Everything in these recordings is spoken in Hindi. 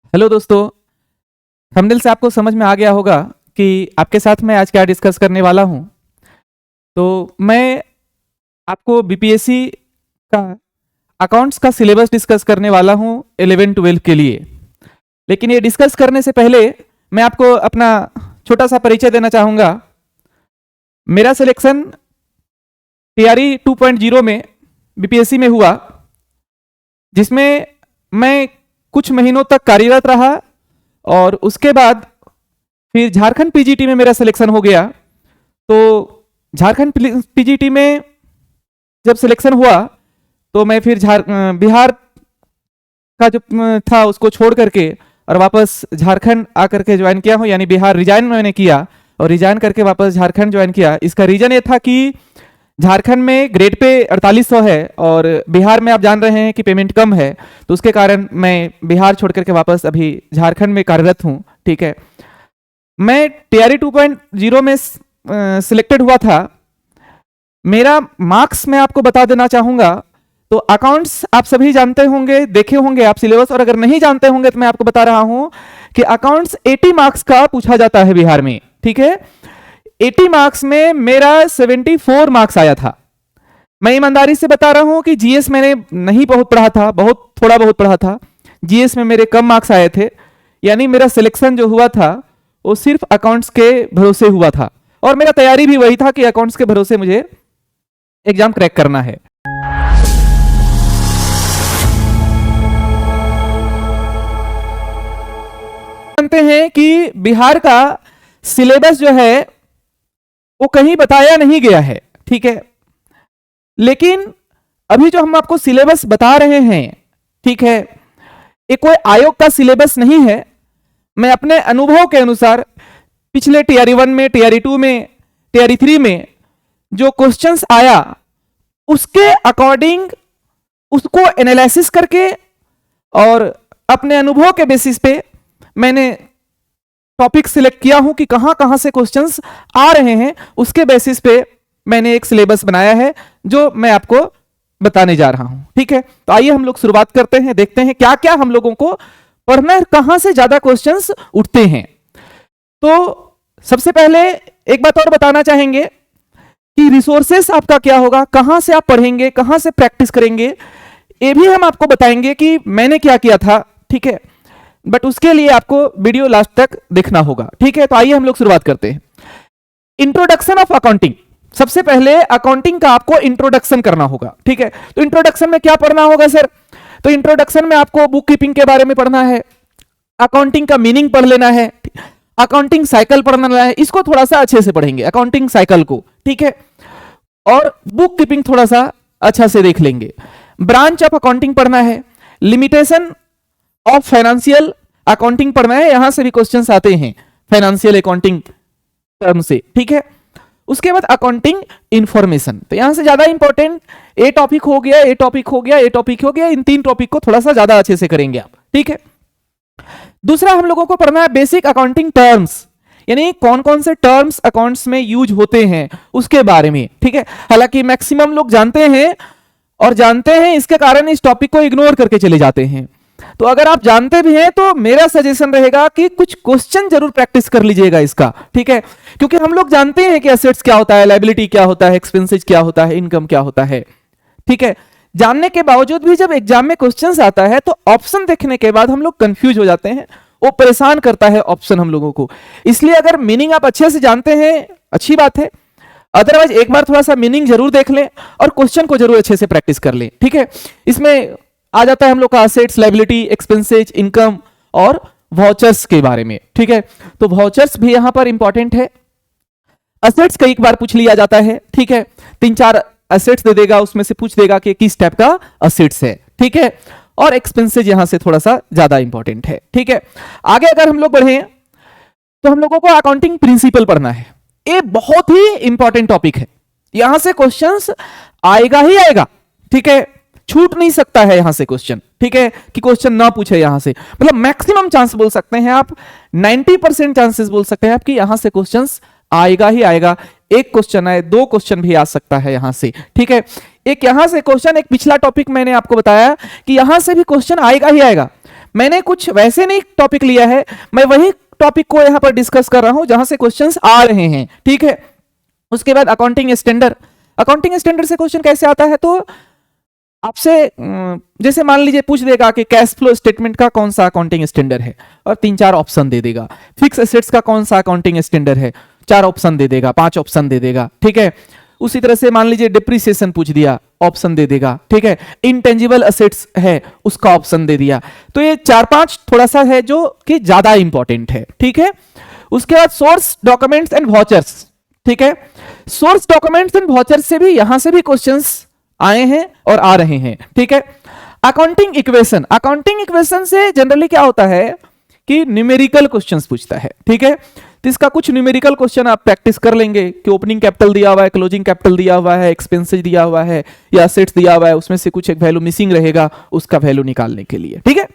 हेलो दोस्तों। थंबनेल से आपको समझ में आ गया होगा कि आपके साथ मैं आज क्या डिस्कस करने वाला हूं। तो मैं आपको बीपीएससी का अकाउंट्स का सिलेबस डिस्कस करने वाला हूं 11-12 के लिए। लेकिन ये डिस्कस करने से पहले मैं आपको अपना छोटा सा परिचय देना चाहूँगा। मेरा सिलेक्शन टीआरई 2.0 में बीपीएससी में हुआ, जिसमें मैं कुछ महीनों तक कार्यरत रहा और उसके बाद फिर झारखंड पीजीटी में मेरा सिलेक्शन हो गया। तो झारखंड पीजीटी में जब सिलेक्शन हुआ तो मैं फिर बिहार का जो था उसको छोड़ करके और वापस झारखंड आकर के ज्वाइन किया हूँ, यानी बिहार रिजाइन मैंने किया और रिजाइन करके वापस झारखंड ज्वाइन किया। इसका रीजन ये था कि झारखंड में ग्रेड पे 4800 है और बिहार में आप जान रहे हैं कि पेमेंट कम है, तो उसके कारण मैं बिहार छोड़ करके वापस अभी झारखंड में कार्यरत हूँ। ठीक है, मैं टीआरई 2.0 में सिलेक्टेड हुआ था। मेरा मार्क्स मैं आपको बता देना चाहूंगा। तो अकाउंट्स आप सभी जानते होंगे, देखे होंगे आप सिलेबस, और अगर नहीं जानते होंगे तो मैं आपको बता रहा हूं कि अकाउंट्स 80 मार्क्स का पूछा जाता है बिहार में। ठीक है, 80 मार्क्स में मेरा 74 मार्क्स आया था। मैं ईमानदारी से बता रहा हूं कि जीएस मैंने नहीं बहुत पढ़ा था, थोड़ा बहुत पढ़ा था। जीएस में मेरे कम मार्क्स आए थे, यानी मेरा सिलेक्शन जो हुआ था वो सिर्फ अकाउंट्स के भरोसे हुआ था और मेरा तैयारी भी वही था कि अकाउंट्स के भरोसे मुझे एग्जाम क्रैक करना है। जानते हैं कि बिहार का सिलेबस जो है वो कहीं बताया नहीं गया है। ठीक है, लेकिन अभी जो हम आपको सिलेबस बता रहे हैं, ठीक है, ये कोई आयोग का सिलेबस नहीं है। मैं अपने अनुभव के अनुसार पिछले टीआरई 1 में, टीआरई 2 में, टीआरई 3 में जो क्वेश्चंस आया उसके अकॉर्डिंग उसको एनालिसिस करके और अपने अनुभव के बेसिस पे मैंने टॉपिक सिलेक्ट किया हूं कि कहां कहां से क्वेश्चंस आ रहे हैं। उसके बेसिस पे मैंने एक सिलेबस बनाया है जो मैं आपको बताने जा रहा हूं। ठीक है, तो आइए हम लोग शुरुआत करते हैं, देखते हैं क्या क्या हम लोगों को पढ़ना है, कहां से ज्यादा क्वेश्चंस उठते हैं। तो सबसे पहले एक बात और बताना चाहेंगे कि रिसोर्सेस आपका क्या होगा, कहां से आप पढ़ेंगे, कहां से प्रैक्टिस करेंगे, ये भी हम आपको बताएंगे कि मैंने क्या किया था। ठीक है, बट उसके लिए आपको वीडियो लास्ट तक देखना होगा। ठीक है, तो आइए हम लोग शुरुआत करते हैं। Introduction of accounting. सबसे पहले अकाउंटिंग का आपको इंट्रोडक्शन करना होगा। ठीक है, तो इंट्रोडक्शन में क्या पढ़ना होगा सर? तो इंट्रोडक्शन में आपको बुक कीपिंग के बारे में पढ़ना है, अकाउंटिंग का मीनिंग पढ़ लेना है, अकाउंटिंग साइकिल पढ़ना है। इसको थोड़ा सा अच्छे से पढ़ेंगे, अकाउंटिंग साइकिल को। ठीक है, और बुक कीपिंग थोड़ा सा अच्छा से देख लेंगे। ब्रांच ऑफ अकाउंटिंग पढ़ना है, लिमिटेशन ऑफ फाइनेंशियल अकाउंटिंग पढ़ना है, यहां से भी क्वेश्चंस आते हैं फाइनेंशियल अकाउंटिंग टर्म से। ठीक है, उसके बाद अकाउंटिंग इंफॉर्मेशन, तो यहां से ज्यादा इंपॉर्टेंट ए टॉपिक हो गया, ए टॉपिक हो गया, ए टॉपिक हो गया। इन तीन टॉपिक को थोड़ा सा ज्यादा अच्छे से करेंगे आप। ठीक है, दूसरा हम लोगों को पढ़ना है बेसिक अकाउंटिंग टर्म्स, यानी कौन कौन से टर्म्स अकाउंट्स में यूज होते हैं उसके बारे में। ठीक है, हालांकि मैक्सिमम लोग जानते हैं और जानते हैं इसके कारण इस टॉपिक को इग्नोर करके चले जाते हैं। तो अगर आप जानते भी हैं तो मेरा सजेशन रहेगा कि कुछ क्वेश्चन जरूर प्रैक्टिस कर लीजिएगा इसका। ठीक है, क्योंकि हम लोग जानते हैं कि एसेट्स क्या होता है, लायबिलिटी क्या होता है, एक्सपेंसेस क्या होता है, इनकम क्या होता है। ठीक है, जानने के बावजूद भी जब एग्जाम में क्वेश्चंस आता है तो ऑप्शन देखने के बाद हम लोग कंफ्यूज हो जाते हैं, वो परेशान करता है ऑप्शन हम लोगों को। इसलिए अगर मीनिंग आप अच्छे से जानते हैं अच्छी बात है, अदरवाइज एक बार थोड़ा सा मीनिंग जरूर देख लें और क्वेश्चन को जरूर अच्छे से प्रैक्टिस कर लें। ठीक है, इसमें आ जाता है हम लोग का असेट्स, लायबिलिटी, एक्सपेंसेस, इनकम और वाउचर्स के बारे में। ठीक है, तो वाउचर्स भी यहां पर इंपॉर्टेंट है। असेट्स कई बार पूछ लिया जाता है। ठीक है, 3-4 असेट्स दे देगा, उसमें से पूछ देगा कि किस टाइप का असेट्स है। ठीक है, और एक्सपेंसेस यहां से थोड़ा सा ज्यादा इंपॉर्टेंट है। ठीक है, आगे अगर हम लोग बढ़े तो हम लोगों को अकाउंटिंग प्रिंसिपल पढ़ना है। ये बहुत ही इंपॉर्टेंट टॉपिक है, यहां से क्वेश्चंस आएगा ही आएगा। ठीक है, छूट नहीं सकता है यहां से क्वेश्चन। ठीक है, कि क्वेश्चन ना पूछे यहां से, मतलब मैक्सिमम चांस बोल सकते हैं आप, 90% चांसेस बोल सकते हैं आप कि यहां से क्वेश्चंस आएगा ही आएगा। एक क्वेश्चन आए, 2 क्वेश्चन भी आ सकता है यहां से। ठीक है, एक यहां से क्वेश्चन, एक पिछला टॉपिक मैंने आपको बताया कि यहां से भी क्वेश्चन आएगा ही आएगा। मैंने कुछ वैसे नहीं टॉपिक लिया है, मैं वही टॉपिक को यहां पर डिस्कस कर रहा हूं जहां से क्वेश्चंस आ रहे हैं, ठीक है। उसके बाद अकाउंटिंग स्टैंडर्ड, अकाउंटिंग स्टैंडर्ड से क्वेश्चन कैसे आता है, तो आपसे जैसे मान लीजिए पूछ देगा कि कैश फ्लो स्टेटमेंट का कौन सा अकाउंटिंग स्टैंडर्ड है, और 3-4 ऑप्शन दे देगा। फिक्स एसेट्स का कौन सा अकाउंटिंग स्टैंडर्ड है, 4 ऑप्शन दे देगा, 5 ऑप्शन दे देगा, ठीक है। उसी तरह से मान लीजिए डिप्रिसिएशन पूछ दिया, ऑप्शन दे देगा, ठीक है। इनटेंजिबल असेट्स है, उसका ऑप्शन दे दिया। तो ये 4-5 थोड़ा सा है जो कि ज्यादा इंपॉर्टेंट है, ठीक है। उसके बाद सोर्स डॉक्यूमेंट्स एंड वाउचर्स, ठीक है। सोर्स डॉक्यूमेंट्स एंड वाउचर्स से भी यहां से भी क्वेश्चंस आए हैं और आ रहे हैं, ठीक है। अकाउंटिंग इक्वेशन, अकाउंटिंग इक्वेशन से जनरली क्या होता है कि न्यूमेरिकल क्वेश्चंस पूछता है, ठीक है। तो इसका कुछ न्यूमेरिकल क्वेश्चन आप प्रैक्टिस कर लेंगे कि ओपनिंग कैपिटल दिया हुआ है, क्लोजिंग कैपिटल दिया हुआ है, एक्सपेंसेस दिया हुआ है या असेट्स दिया हुआ है, उसमें से कुछ एक वैल्यू मिसिंग रहेगा, उसका वैल्यू निकालने के लिए, ठीक है।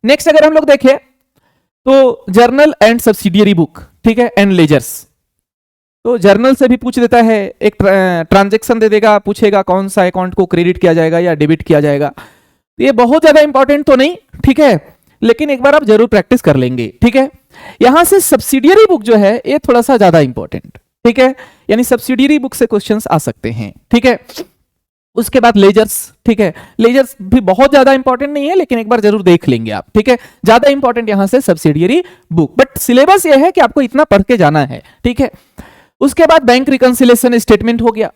नेक्स्ट अगर हम लोग देखें तो जर्नल एंड सब्सिडियरी बुक, ठीक है, एंड लेजर्स। तो जर्नल से भी पूछ देता है, एक ट्रांजैक्शन दे देगा, पूछेगा कौन सा अकाउंट को क्रेडिट किया जाएगा या डेबिट किया जाएगा। ये बहुत ज्यादा इंपॉर्टेंट तो नहीं, ठीक है, लेकिन एक बार आप जरूर प्रैक्टिस कर लेंगे, ठीक है। यहां से सब्सिडियरी बुक जो है ये थोड़ा सा ज्यादा इंपॉर्टेंट, ठीक है, यानी सब्सिडियरी बुक से क्वेश्चंस आ सकते हैं, ठीक है। उसके बाद लेजर्स, ठीक है, लेजर्स भी बहुत ज्यादा इंपॉर्टेंट नहीं है, लेकिन एक बार जरूर देख लेंगे आप, ठीक है। ज्यादा इंपॉर्टेंट यहां से सब्सिडियरी बुक, बट सिलेबस ये है कि आपको इतना पढ़ के जाना है, ठीक है। उसके बाद बैंक रिकंसिलिएशन स्टेटमेंट हो गया,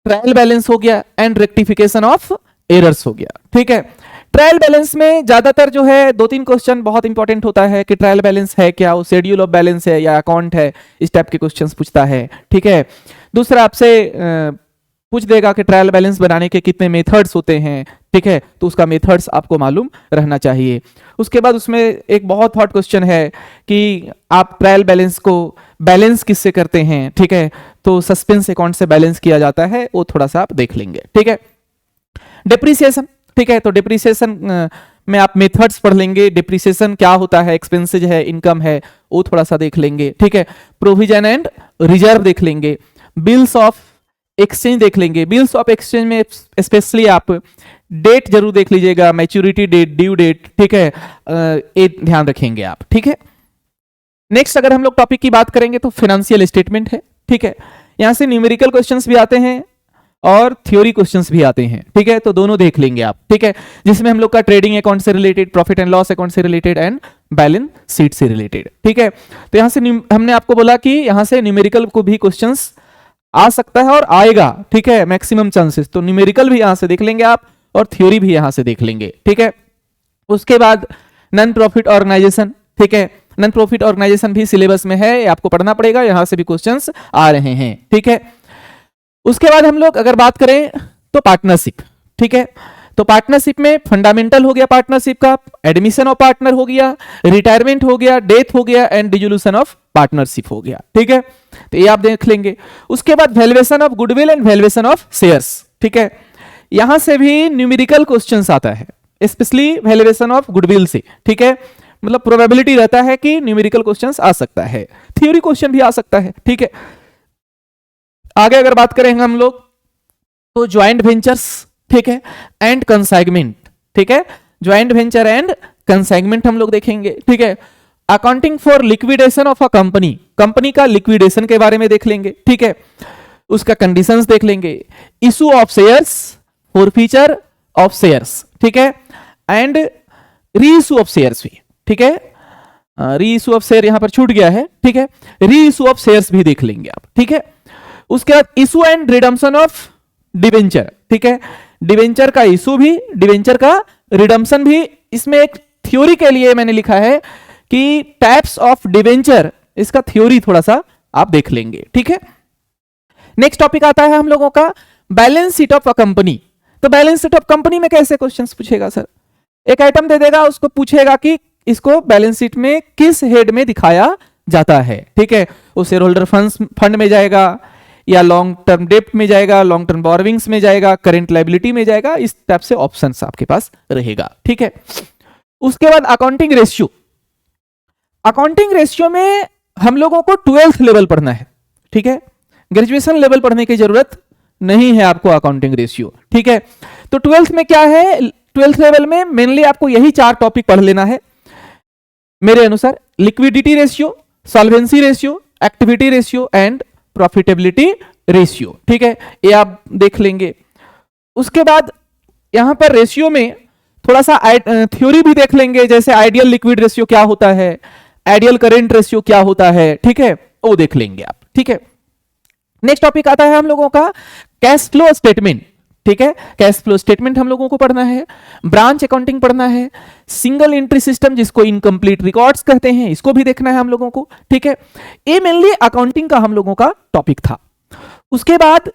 ट्रायल बैलेंस हो गया एंड रेक्टिफिकेशन ऑफ एरर्स हो गया, ठीक है। ट्रायल बैलेंस में ज्यादातर जो है 2-3 क्वेश्चन बहुत इंपॉर्टेंट होता है कि ट्रायल बैलेंस है क्या, वो शेड्यूल ऑफ बैलेंस है या अकाउंट है, इस टाइप के क्वेश्चंस पूछता है, ठीक है। दूसरा आपसे पूछ देगा कि ट्रायल बैलेंस बनाने के कितने मेथड्स होते हैं, ठीक है, तो उसका मेथड्स आपको मालूम रहना चाहिए। उसके बाद उसमें एक बहुत हॉट क्वेश्चन है कि आप ट्रायल बैलेंस को बैलेंस किससे करते हैं, ठीक है, तो सस्पेंस अकाउंट से बैलेंस किया जाता है, वो थोड़ा सा आप देख लेंगे, ठीक है। डिप्रिसिएशन, ठीक है, तो डिप्रिसिएशन में आप मेथड्स पढ़ लेंगे, डिप्रिसिएशन क्या होता है, एक्सपेंसेज है, इनकम है, वो थोड़ा सा देख लेंगे, ठीक है। प्रोविजन एंड रिजर्व देख लेंगे, बिल्स ऑफ एक्सचेंज देख लेंगे। बिल्स ऑफ एक्सचेंज में स्पेशली आप डेट जरूर देख लीजिएगा, मैच्योरिटी डेट, ड्यू डेट, ठीक है, ये ध्यान रखेंगे आप, ठीक है। नेक्स्ट अगर हम लोग टॉपिक की बात करेंगे तो फाइनेंशियल स्टेटमेंट है, ठीक है। यहां से न्यूमेरिकल क्वेश्चंस भी आते हैं और थ्योरी क्वेश्चंस भी आते हैं, ठीक है, तो दोनों देख लेंगे आप, ठीक है, जिसमें हम लोग का ट्रेडिंग अकाउंट से related, profit and loss account से रिलेटेड एंड बैलेंस शीट से रिलेटेड, ठीक है। तो यहां से हमने आपको बोला कि यहां से न्यूमेरिकल को भी क्वेश्चंस आ सकता है और आएगा, ठीक है, मैक्सिमम चांसेस। तो न्यूमेरिकल भी यहां से देख लेंगे आप और थ्योरी भी यहां से देख लेंगे, ठीक है। उसके बाद नॉन प्रॉफिट ऑर्गेनाइजेशन, ठीक है, नॉन प्रॉफिट ऑर्गेनाइजेशन भी सिलेबस में है, आपको पढ़ना पड़ेगा, यहां से भी क्वेश्चंस आ रहे हैं, ठीक है। उसके बाद हम लोग अगर बात करें तो पार्टनरशिप, ठीक है, तो पार्टनरशिप में फंडामेंटल हो गया पार्टनरशिप का, एडमिशन ऑफ पार्टनर हो गया, रिटायरमेंट हो गया, डेथ हो गया एंड डिसोल्यूशन ऑफ पार्टनरशिप हो गया, ठीक है, तो ये आप देख लेंगे। उसके बाद valuation of goodwill and valuation of shares, ठीक है, यहां से भी न्यूमेरिकल क्वेश्चंस आता है, स्पेशली वैल्यूएशन ऑफ गुडविल से, ठीक है, मतलब प्रोबेबिलिटी रहता है कि न्यूमेरिकल क्वेश्चंस आ सकता है, थ्योरी क्वेश्चन भी आ सकता है, ठीक है। आगे अगर बात करेंगे हम लोग तो ज्वाइंट वेंचर्स, ठीक है, एंड कंसाइनमेंट, ठीक है, ज्वाइंट वेंचर एंड कंसाइनमेंट हम लोग देखेंगे, ठीक है। Accounting for liquidation of a company, company का लिक्विडेशन के बारे में देख लेंगे, ठीक है, उसका कंडीशंस देख लेंगे, issue of shares, forfeiture of shares, ठीक है, and re issue of shares भी, ठीक है, री इशू ऑफ शेयर यहां पर छूट गया है, ठीक है, री इशू ऑफ शेयर्स भी देख लेंगे आप, ठीक है। उसके बाद issue and redemption of debenture, ठीक है, डिवेंचर का इशू भी, डिवेंचर का रिडम्पशन भी, इसमें एक थ्योरी के लिए मैंने लिखा है कि टाइप्स ऑफ डिवेंचर, इसका थ्योरी थोड़ा सा आप देख लेंगे, ठीक है। नेक्स्ट टॉपिक आता है हम लोगों का balance sheet of a company. तो बैलेंस शीट ऑफ कंपनी में कैसे क्वेश्चंस पूछेगा सर, एक आइटम दे देगा, उसको पूछेगा कि इसको बैलेंस शीट में किस हेड में दिखाया जाता है, ठीक है, वो शेयर होल्डर फंड में जाएगा या लॉन्ग टर्म डेप्ट में जाएगा, लॉन्ग टर्म बोरोविंग्स में जाएगा, करंट लायबिलिटी में जाएगा, इस टाइप से ऑप्शंस आपके पास रहेगा, ठीक है। उसके बाद अकाउंटिंग रेशियो, अकाउंटिंग रेशियो में हम लोगों को 12th लेवल पढ़ना है, ठीक है, ग्रेजुएशन लेवल पढ़ने की जरूरत नहीं है आपको अकाउंटिंग रेशियो, ठीक है। तो 12th में क्या है, ट्वेल्थ लेवल में मेनली आपको यही 4 टॉपिक पढ़ लेना है मेरे अनुसार, liquidity ratio, solvency ratio, activity ratio and profitability ratio. ठीक है, ये आप देख लेंगे। उसके बाद यहां पर रेशियो में थोड़ा सा थ्योरी भी देख लेंगे, जैसे आइडियल लिक्विड रेशियो क्या होता है, आइडियल करेंट रेशियो क्या होता है, ठीक है, वो देख लेंगे आप। ठीक है, नेक्स्ट टॉपिक आता है हम लोगों का कैश फ्लो स्टेटमेंट। ठीक है, कैश फ्लो स्टेटमेंट हम लोगों को पढ़ना है, ब्रांच अकाउंटिंग पढ़ना है, सिंगल एंट्री सिस्टम जिसको इनकम्प्लीट रिकॉर्ड्स कहते हैं, इसको भी देखना है हम लोगों को। ठीक है, ये मेनली अकाउंटिंग का हम लोगों का टॉपिक था। उसके बाद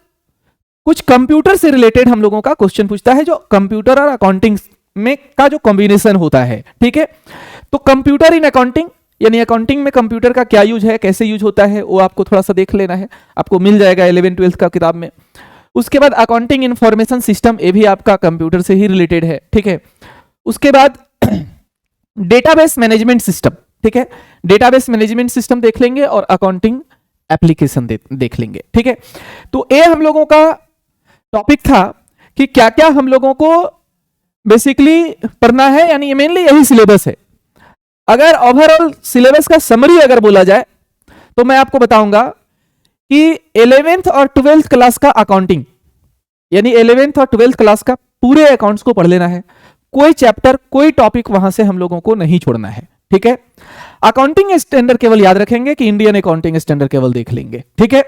कुछ कंप्यूटर से रिलेटेड हम लोगों का क्वेश्चन पूछता है, जो कंप्यूटर और अकाउंटिंग में का जो कॉम्बिनेशन होता है। ठीक है, तो कंप्यूटर इन अकाउंटिंग, यानी अकाउंटिंग में कंप्यूटर का क्या यूज है, कैसे यूज होता है, वो आपको थोड़ा सा देख लेना है, आपको मिल जाएगा 11th-12th का किताब में। उसके बाद अकाउंटिंग इंफॉर्मेशन सिस्टम, ये भी आपका कंप्यूटर से ही रिलेटेड है। ठीक है, उसके बाद डेटाबेस मैनेजमेंट सिस्टम। ठीक है, डेटाबेस मैनेजमेंट सिस्टम देख लेंगे और अकाउंटिंग एप्लीकेशन देख लेंगे। ठीक है, तो ये हम लोगों का टॉपिक था कि क्या क्या हम लोगों को बेसिकली पढ़ना है, यानी मेनली यही सिलेबस है। अगर ओवरऑल सिलेबस का समरी अगर बोला जाए तो मैं आपको बताऊंगा कि 11th और 12th क्लास का अकाउंटिंग, यानी 11th और 12th क्लास का पूरे अकाउंट्स को पढ़ लेना है, कोई चैप्टर कोई टॉपिक वहां से हम लोगों को नहीं छोड़ना है। ठीक है, अकाउंटिंग स्टैंडर्ड केवल याद रखेंगे कि इंडियन अकाउंटिंग स्टैंडर्ड केवल देख लेंगे। ठीक है,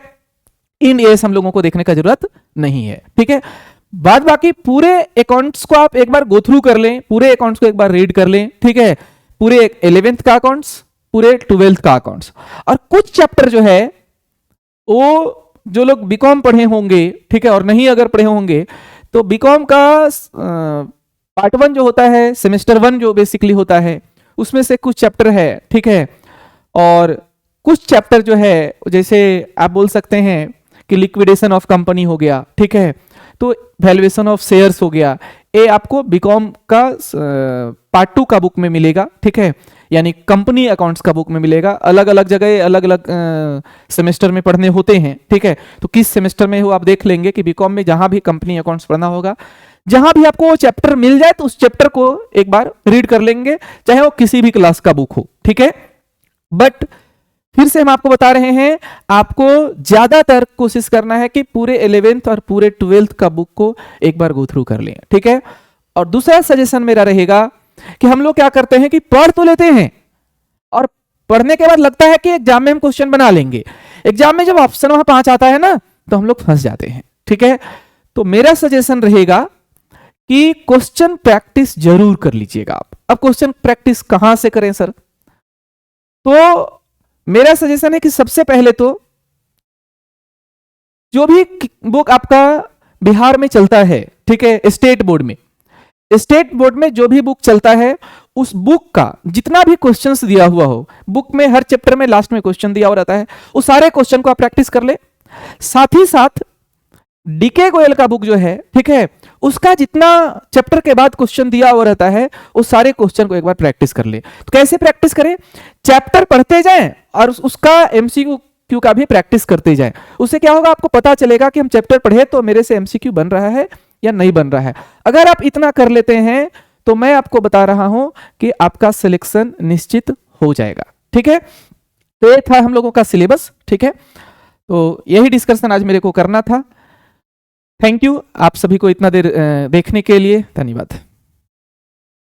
इन एस हम लोगों को देखने का जरूरत नहीं है। ठीक है, बाद बाकी पूरे अकाउंट्स को आप एक बार गो थ्रू कर लें, पूरे अकाउंट्स को एक बार रीड कर लें। ठीक है, पूरे 11th का अकाउंट्स, पूरे 12th का अकाउंट्स, और कुछ चैप्टर जो है वो जो लोग बीकॉम पढ़े होंगे, ठीक है, और नहीं अगर पढ़े होंगे तो बीकॉम का पार्ट 1 जो होता है, सेमेस्टर 1 जो बेसिकली होता है, उसमें से कुछ चैप्टर है। ठीक है, और कुछ चैप्टर जो है जैसे आप बोल सकते हैं कि लिक्विडेशन ऑफ कंपनी हो गया। ठीक है, तो वैल्यूएशन ऑफ शेयर्स हो गया, ये आपको बीकॉम का पार्ट 2 का बुक में मिलेगा। ठीक है, यानी कंपनी अकाउंट्स का बुक में मिलेगा। अलग अलग जगह अलग अलग सेमेस्टर में पढ़ने होते हैं। ठीक है, तो किस सेमेस्टर में हो आप देख लेंगे कि बीकॉम में जहां भी कंपनी अकाउंट्स पढ़ना होगा, जहां भी आपको वो चैप्टर मिल जाए तो उस चैप्टर को एक बार रीड कर लेंगे, चाहे वो किसी भी क्लास का बुक हो। ठीक है, बट फिर से हम आपको बता रहे हैं, आपको ज्यादातर कोशिश करना है कि पूरे 11th और पूरे 12th का बुक को एक बार गो थ्रू कर लें। ठीक है, और दूसरा सजेशन मेरा रहेगा कि हम लोग क्या करते हैं कि पढ़ तो लेते हैं और पढ़ने के बाद लगता है कि एग्जाम में हम क्वेश्चन बना लेंगे, एग्जाम में जब ऑप्शन वहां 5 आता है ना तो हम लोग फंस जाते हैं। ठीक है, तो मेरा सजेशन रहेगा कि क्वेश्चन प्रैक्टिस जरूर कर लीजिएगा आप। अब क्वेश्चन प्रैक्टिस कहां से करें सर, तो मेरा सजेशन है कि सबसे पहले तो जो भी बुक आपका बिहार में चलता है, ठीक है, स्टेट बोर्ड में जो भी बुक चलता है, उस बुक का जितना भी क्वेश्चंस दिया हुआ हो, बुक में हर चैप्टर में लास्ट में क्वेश्चन दिया हुआ रहता है, उस सारे क्वेश्चन को आप प्रैक्टिस कर ले। साथ ही साथ डीके गोयल का बुक जो है, ठीक है, उसका जितना चैप्टर के बाद क्वेश्चन दिया हुआ रहता है, उस सारे क्वेश्चन को एक बार प्रैक्टिस कर ले। तो कैसे प्रैक्टिस करें, चैप्टर पढ़ते जाएं और उसका एमसीक्यू का भी प्रैक्टिस करते जाएं। उससे क्या होगा, आपको पता चलेगा कि हम चैप्टर पढ़े तो मेरे से एमसीक्यू बन रहा है या नहीं बन रहा है। अगर आप इतना कर लेते हैं तो मैं आपको बता रहा हूं कि आपका सिलेक्शन निश्चित हो जाएगा। ठीक है, तो ये था हम लोगों का सिलेबस। ठीक है, तो यही डिस्कशन आज मेरे को करना था। थैंक यू आप सभी को इतना देर देखने के लिए, धन्यवाद।